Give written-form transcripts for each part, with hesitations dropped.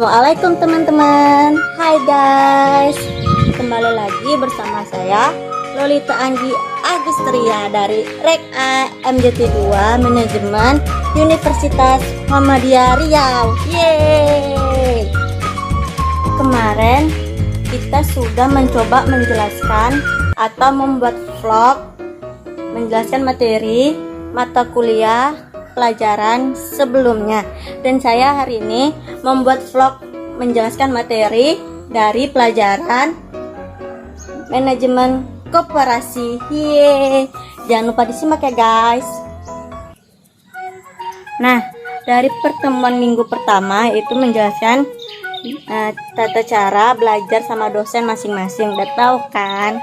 Assalamualaikum teman-teman. Hai guys, kembali lagi bersama saya Lolita Anggi Agustria dari REK A MJT 2 Manajemen Universitas Muhammadiyah Riau. Yeay. Kemarin kita sudah mencoba menjelaskan atau membuat vlog menjelaskan materi mata kuliah pelajaran sebelumnya, dan saya hari ini membuat vlog menjelaskan materi dari pelajaran manajemen koperasi. Yeay. Jangan lupa disimak ya guys. Nah, dari pertemuan minggu pertama itu menjelaskan tata cara belajar sama dosen masing-masing. Udah tahu kan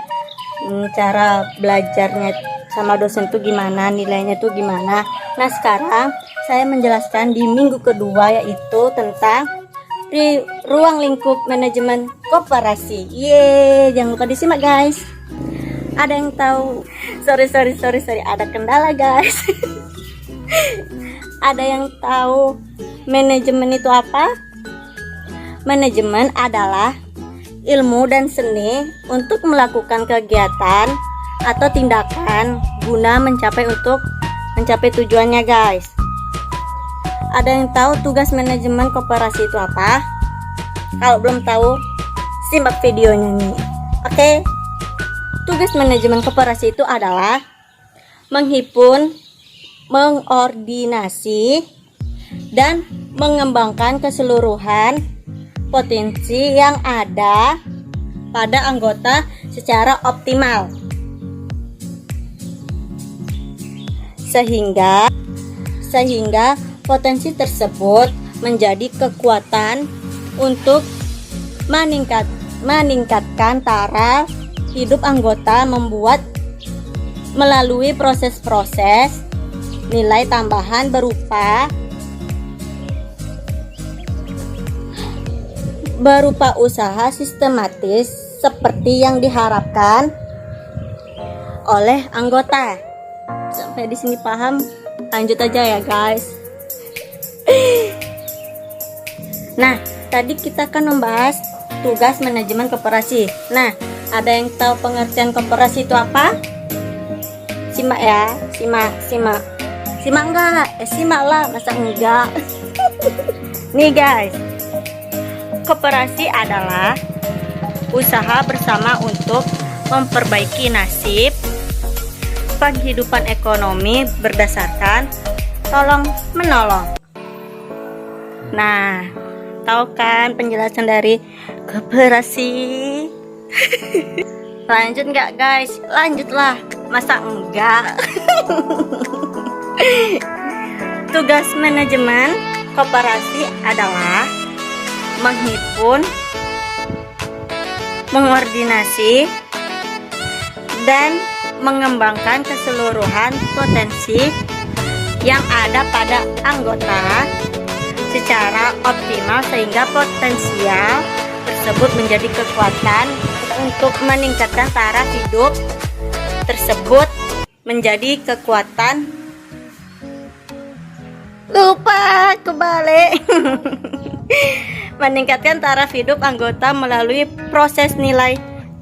cara belajarnya sama dosen tuh gimana, nilainya tuh gimana. Nah, sekarang saya menjelaskan di minggu kedua, yaitu tentang di ruang lingkup manajemen koperasi. Yeay, jangan lupa disimak guys. Ada yang tahu? Sorry, ada kendala guys. Ada yang tahu manajemen itu apa? Manajemen adalah ilmu dan seni untuk melakukan kegiatan atau tindakan guna mencapai tujuannya guys. Ada yang tahu tugas manajemen koperasi itu apa? Kalau belum tahu, simak videonya nih. Oke. Tugas manajemen koperasi itu adalah menghimpun, mengordinasi, dan mengembangkan keseluruhan potensi yang ada pada anggota secara optimal, sehingga potensi tersebut menjadi kekuatan untuk meningkatkan taraf hidup anggota, membuat melalui proses-proses nilai tambahan berupa usaha sistematis seperti yang diharapkan oleh anggota. Sampai di sini paham? Lanjut aja ya guys. Nah, tadi kita kan membahas tugas manajemen koperasi. Nah, ada yang tahu pengertian koperasi itu apa? Simak ya, simak enggak? Simak lah, masa enggak? Nih guys, koperasi adalah usaha bersama untuk memperbaiki nasib penghidupan ekonomi berdasarkan tolong-menolong. Nah, tahu kan penjelasan dari koperasi? Lanjut nggak guys? Lanjutlah, masa enggak? Tugas manajemen koperasi adalah menghimpun, mengordinasi, dan mengembangkan keseluruhan potensi yang ada pada anggota secara optimal, sehingga potensial tersebut menjadi kekuatan untuk meningkatkan taraf hidup tersebut menjadi kekuatan. Lupa kebalik. Meningkatkan taraf hidup anggota melalui proses nilai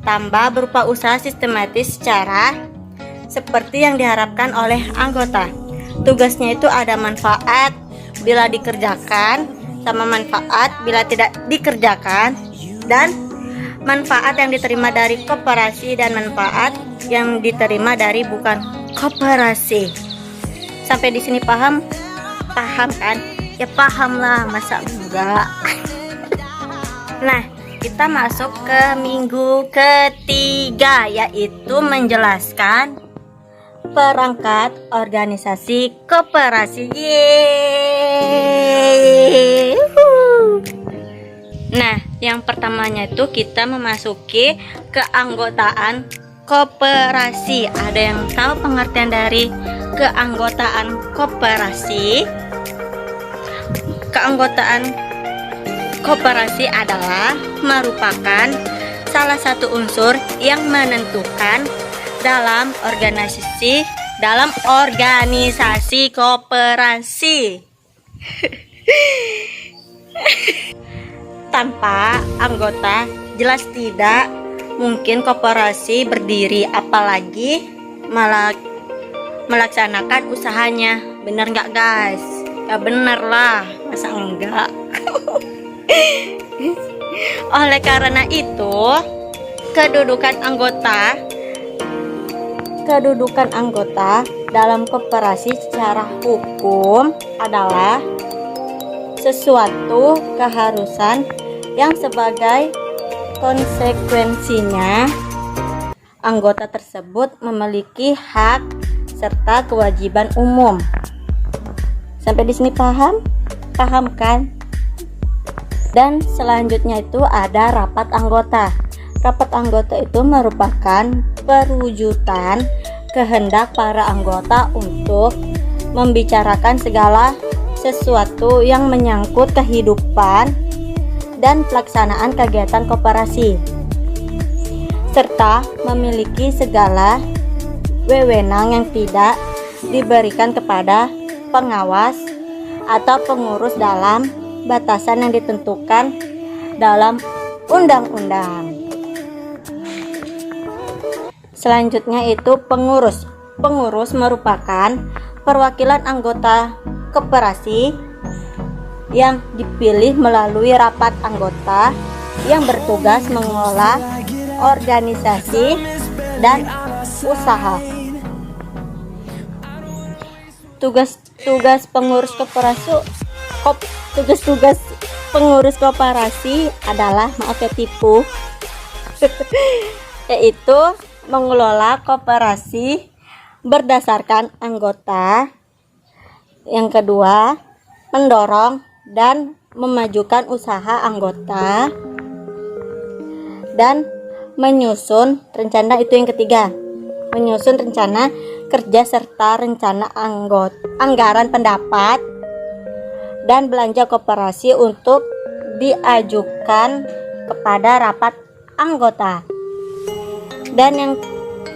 tambah berupa usaha sistematis secara seperti yang diharapkan oleh anggota. Tugasnya itu ada manfaat bila dikerjakan, sama manfaat bila tidak dikerjakan, dan manfaat yang diterima dari koperasi dan manfaat yang diterima dari bukan koperasi. Sampai di sini paham? Paham kan? Ya paham lah, masa enggak? Nah, kita masuk ke minggu ketiga, yaitu menjelaskan perangkat organisasi koperasi. Yeay. Nah, yang pertamanya itu kita memasuki keanggotaan koperasi. Ada yang tahu pengertian dari keanggotaan koperasi? Keanggotaan koperasi adalah merupakan salah satu unsur yang menentukan dalam organisasi koperasi. tanpa anggota jelas tidak mungkin koperasi berdiri, apalagi melaksanakan usahanya. Bener nggak guys? Ya bener lah, masa enggak? Oleh karena itu, kedudukan anggota dalam koperasi secara hukum adalah sesuatu keharusan yang sebagai konsekuensinya anggota tersebut memiliki hak serta kewajiban umum. Sampai di sini paham? Paham kan? Dan selanjutnya itu ada rapat anggota. Rapat anggota itu merupakan perwujudan kehendak para anggota untuk membicarakan segala sesuatu yang menyangkut kehidupan dan pelaksanaan kegiatan koperasi, serta memiliki segala wewenang yang tidak diberikan kepada pengawas atau pengurus dalam batasan yang ditentukan dalam undang-undang. Selanjutnya itu pengurus. Pengurus merupakan perwakilan anggota koperasi yang dipilih melalui rapat anggota yang bertugas mengelola organisasi dan usaha. Tugas pengurus koperasi adalah, maaf ya tipu, yaitu mengelola koperasi berdasarkan anggota. Yang kedua, mendorong dan memajukan usaha anggota, dan menyusun rencana, itu yang ketiga, menyusun rencana kerja serta rencana anggaran pendapat dan belanja koperasi untuk diajukan kepada rapat anggota. Dan yang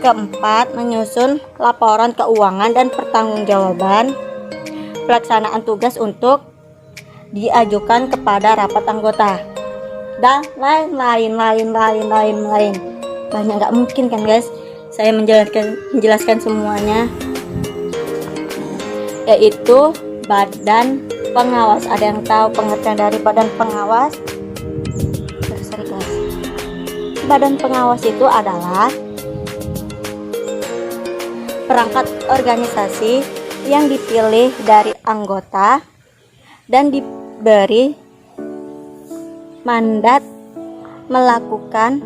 keempat, menyusun laporan keuangan dan pertanggungjawaban pelaksanaan tugas untuk diajukan kepada rapat anggota, dan lain-lain. Banyak, nggak mungkin kan guys saya menjelaskan semuanya. Yaitu badan pengawas. Ada yang tahu pengertian dari badan pengawas? Sorry guys. Badan pengawas itu adalah perangkat organisasi yang dipilih dari anggota dan diberi mandat melakukan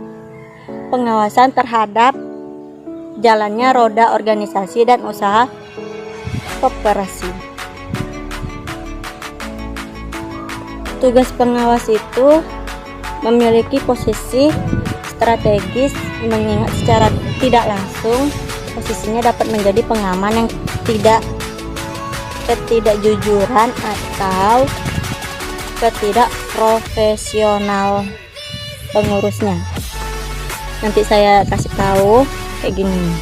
pengawasan terhadap jalannya roda organisasi dan usaha koperasi. Tugas pengawas itu memiliki posisi strategis, mengingat secara tidak langsung posisinya dapat menjadi pengaman yang ketidakjujuran atau ketidakprofesional pengurusnya. Nanti saya kasih tahu kayak gini.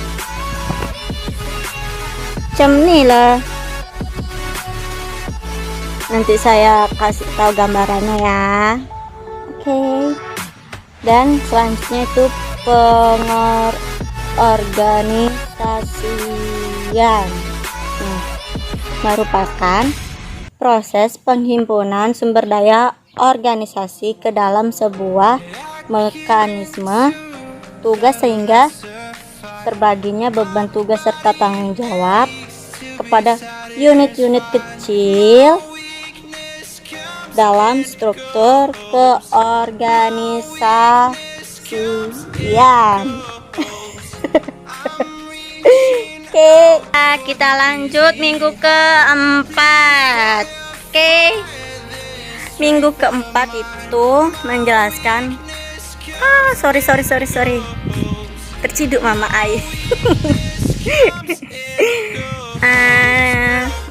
Macam nih lah. Nanti saya kasih tahu gambarannya ya. Oke. Dan selanjutnya itu pengorganisasian. Merupakan proses penghimpunan sumber daya organisasi ke dalam sebuah mekanisme tugas sehingga terbaginya beban tugas serta tanggung jawab kepada unit-unit kecil dalam struktur keorganisasian. Oke, kita lanjut minggu keempat. Oke, minggu keempat itu menjelaskan sorry terciduk mama ai.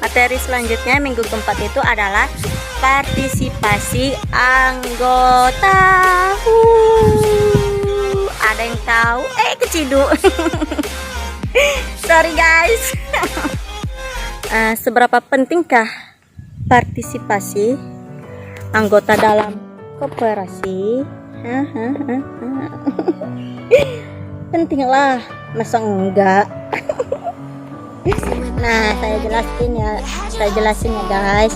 Materi selanjutnya minggu keempat itu adalah partisipasi anggota. Ada yang tahu? Keciduk. Sorry guys. Seberapa pentingkah partisipasi anggota dalam koperasi. Penting lah, masa enggak? Nah, saya jelasin ya guys.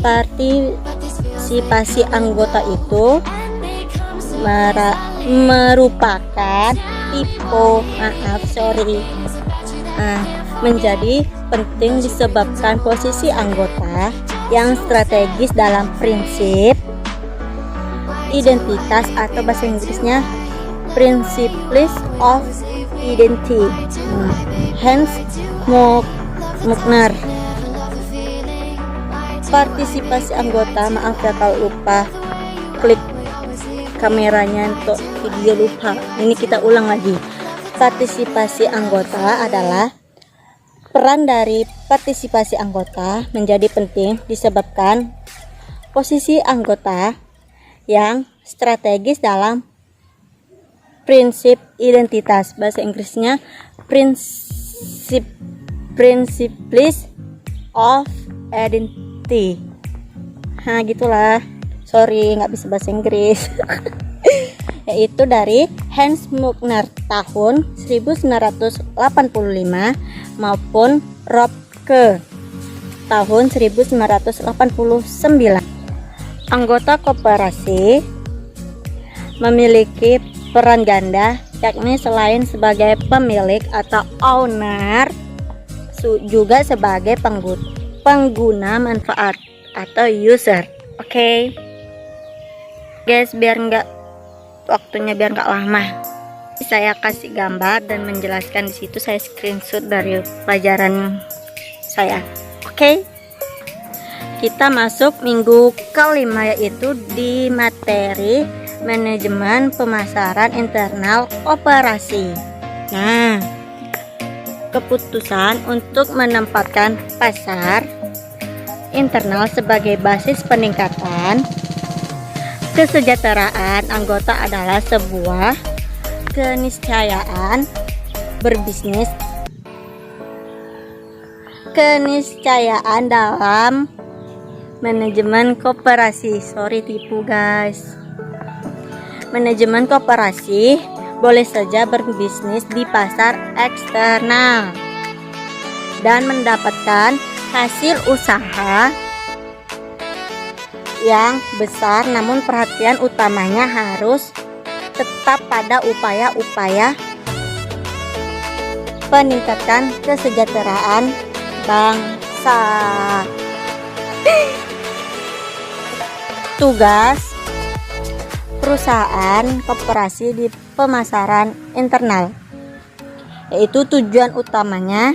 Partisipasi anggota itu merupakan menjadi penting disebabkan posisi anggota yang strategis dalam prinsip identitas atau bahasa Inggrisnya Principles of Identity. Hans Muckner. Partisipasi anggota, maaf ya kalau lupa klik kameranya untuk video lupa. Ini kita ulang lagi. Partisipasi anggota adalah peran dari partisipasi anggota menjadi penting disebabkan posisi anggota yang strategis dalam prinsip identitas, bahasa Inggrisnya Principles of Identity. Nah gitulah, sorry nggak bisa bahasa Inggris. Yaitu dari Hans Muckner tahun 1985 maupun Ropke tahun 1989. Anggota koperasi memiliki peran ganda, yakni selain sebagai pemilik atau owner, juga sebagai pengguna manfaat atau user. Oke. Guys, biar nggak lama, saya kasih gambar dan menjelaskan di situ. Saya screenshot dari pelajaran saya. Oke. Kita masuk minggu kelima, yaitu di materi manajemen pemasaran internal operasi. Nah, keputusan untuk menempatkan pasar internal sebagai basis peningkatan kesejahteraan anggota adalah sebuah keniscayaan berbisnis, keniscayaan dalam manajemen koperasi. Sorry tipu guys. Manajemen koperasi boleh saja berbisnis di pasar eksternal dan mendapatkan hasil usaha yang besar, namun perhatian utamanya harus tetap pada upaya-upaya peningkatan kesejahteraan bangsa. Tugas perusahaan koperasi di pemasaran internal, yaitu tujuan utamanya,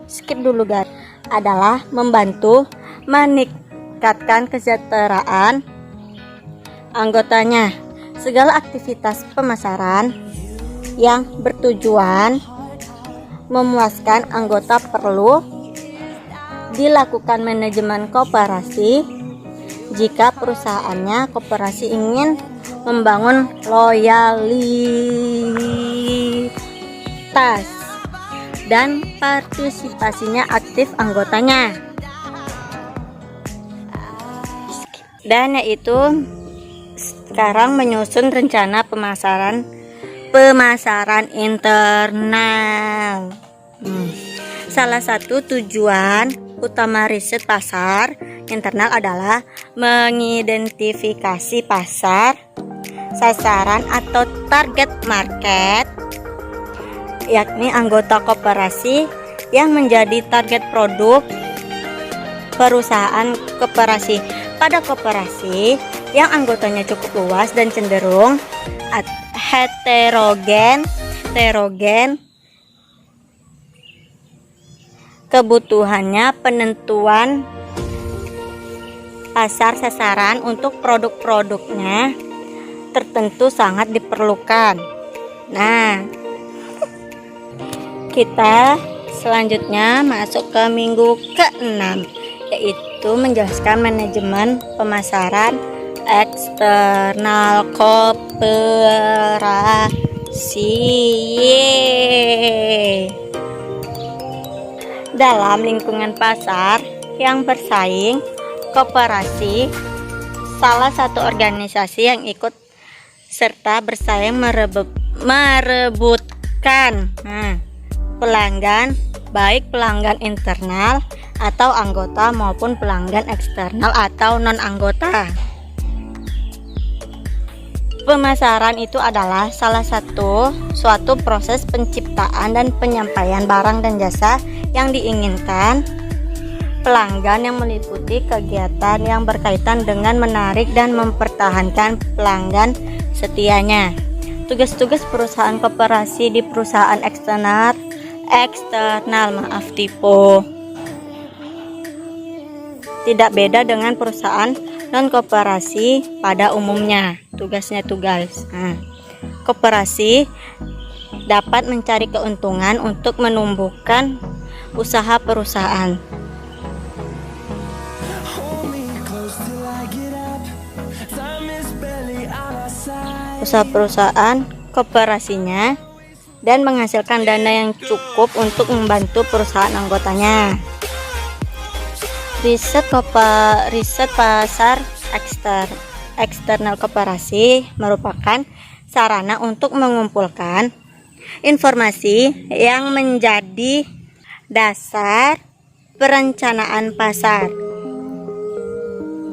skip dulu guys, adalah membantu meningkatkan kesejahteraan anggotanya. Segala aktivitas pemasaran yang bertujuan memuaskan anggota perlu dilakukan manajemen koperasi jika perusahaannya koperasi ingin membangun loyalitas dan partisipasinya aktif anggotanya. Dan yaitu sekarang menyusun rencana pemasaran internal. Salah satu tujuan utama riset pasar internal adalah mengidentifikasi pasar sasaran atau target market, yakni anggota koperasi yang menjadi target produk perusahaan koperasi. Pada koperasi yang anggotanya cukup luas dan cenderung heterogen, kebutuhannya penentuan pasar sasaran untuk produk-produknya tertentu sangat diperlukan. Nah, kita selanjutnya masuk ke minggu ke-6, yaitu menjelaskan manajemen pemasaran eksternal koperasi. Dalam lingkungan pasar yang bersaing, koperasi salah satu organisasi yang ikut serta bersaing merebutkan pelanggan, baik pelanggan internal atau anggota maupun pelanggan eksternal atau non-anggota. Pemasaran itu adalah salah satu suatu proses penciptaan dan penyampaian barang dan jasa yang diinginkan pelanggan, yang meliputi kegiatan yang berkaitan dengan menarik dan mempertahankan pelanggan setianya. Tugas-tugas perusahaan koperasi di perusahaan eksternal tidak beda dengan perusahaan non koperasi pada umumnya. Tugasnya tuh guys, koperasi dapat mencari keuntungan untuk menumbuhkan usaha perusahaan. Usaha perusahaan koperasinya dan menghasilkan dana yang cukup untuk membantu perusahaan anggotanya. Riset pasar eksternal koperasi merupakan sarana untuk mengumpulkan informasi yang menjadi dasar perencanaan pasar.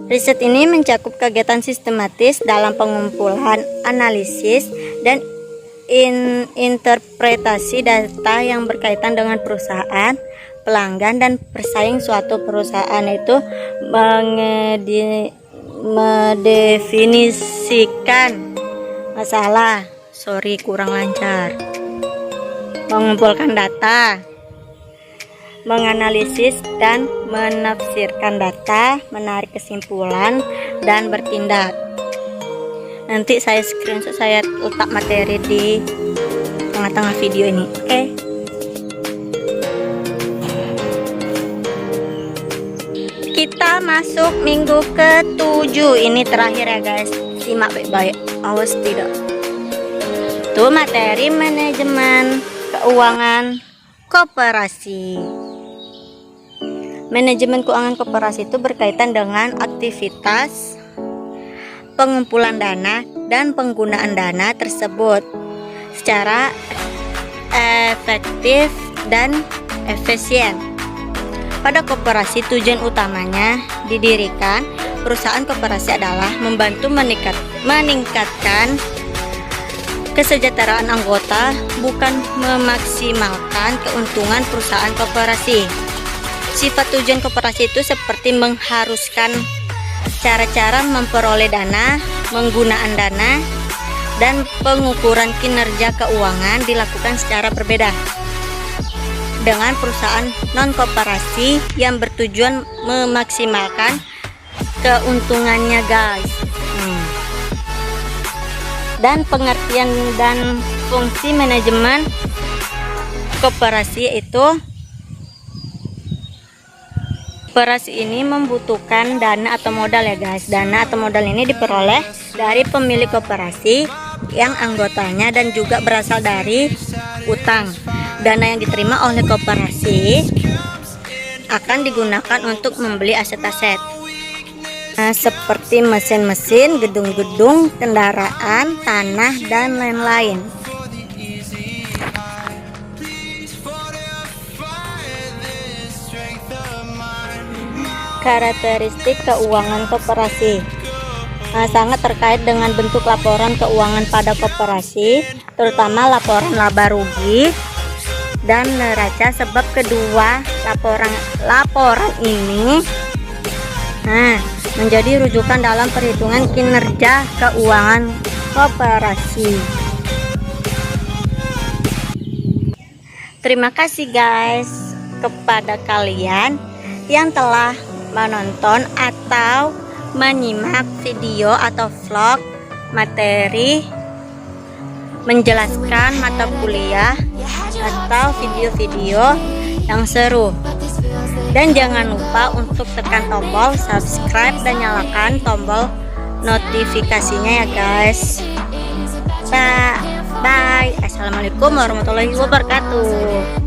Riset ini mencakup kegiatan sistematis dalam pengumpulan, analisis, dan interpretasi data yang berkaitan dengan perusahaan, pelanggan, dan pesaing suatu perusahaan. Itu mendefinisikan masalah, kurang lancar, mengumpulkan data, menganalisis dan menafsirkan data, menarik kesimpulan, dan bertindak. Nanti saya screenshot, saya letak materi di tengah-tengah video ini. Oke. Kita masuk minggu ke-7. Ini terakhir ya guys. Simak baik-baik. Awas tidak. Tuh materi manajemen keuangan koperasi. Manajemen keuangan koperasi itu berkaitan dengan aktivitas pengumpulan dana dan penggunaan dana tersebut secara efektif dan efisien. Pada koperasi, tujuan utamanya didirikan perusahaan koperasi adalah membantu meningkatkan kesejahteraan anggota, bukan memaksimalkan keuntungan perusahaan koperasi. Sifat tujuan koperasi itu seperti mengharuskan cara-cara memperoleh dana, penggunaan dana, dan pengukuran kinerja keuangan dilakukan secara berbeda dengan perusahaan non-koperasi yang bertujuan memaksimalkan keuntungannya guys. Dan pengertian dan fungsi manajemen koperasi itu, koperasi ini membutuhkan dana atau modal ya guys. Dana atau modal ini diperoleh dari pemilik koperasi yang anggotanya dan juga berasal dari utang. Dana yang diterima oleh koperasi akan digunakan untuk membeli aset-aset seperti mesin-mesin, gedung-gedung, kendaraan, tanah, dan lain-lain. Karakteristik keuangan koperasi sangat terkait dengan bentuk laporan keuangan pada koperasi, terutama laporan laba rugi dan neraca, sebab kedua laporan ini menjadi rujukan dalam perhitungan kinerja keuangan koperasi. Terima kasih guys kepada kalian yang telah menonton atau menyimak video atau vlog materi menjelaskan mata kuliah atau video-video yang seru. Dan jangan lupa untuk tekan tombol subscribe dan nyalakan tombol notifikasinya ya guys. Bye. Assalamualaikum warahmatullahi wabarakatuh.